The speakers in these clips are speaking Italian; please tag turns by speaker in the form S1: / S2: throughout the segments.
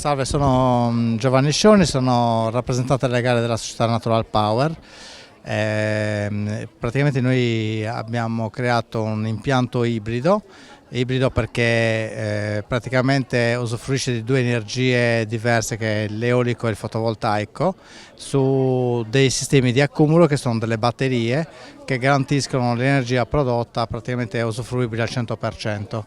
S1: Salve, sono Giovanni Scioni, sono rappresentante legale della società Natural Power. Praticamente noi abbiamo creato un impianto ibrido perché praticamente usufruisce di due energie diverse, che è l'eolico e il fotovoltaico, su dei sistemi di accumulo che sono delle batterie che garantiscono l'energia prodotta praticamente usufruibile al 100%.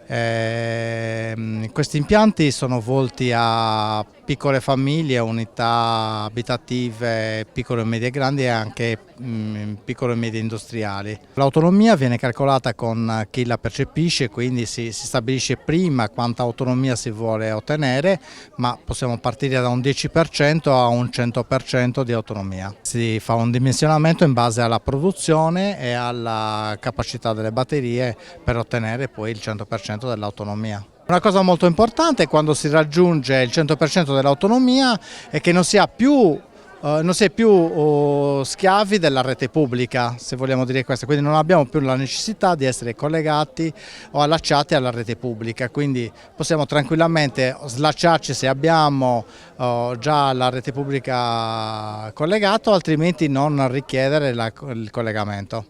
S1: Questi impianti sono volti a piccole famiglie, unità abitative piccole e medie grandi e anche piccole e medie industriali. L'autonomia viene calcolata con chi la percepisce, quindi si stabilisce prima quanta autonomia si vuole ottenere, ma possiamo partire da un 10% a un 100% di autonomia. Si fa un dimensionamento in base alla produzione e alla capacità delle batterie per ottenere poi il 100% dell'autonomia. Una cosa molto importante quando si raggiunge il 100% dell'autonomia è che non si è più schiavi della rete pubblica, se vogliamo dire questo, quindi non abbiamo più la necessità di essere collegati o allacciati alla rete pubblica, quindi possiamo tranquillamente slacciarci se abbiamo già la rete pubblica collegata, altrimenti non richiedere il collegamento.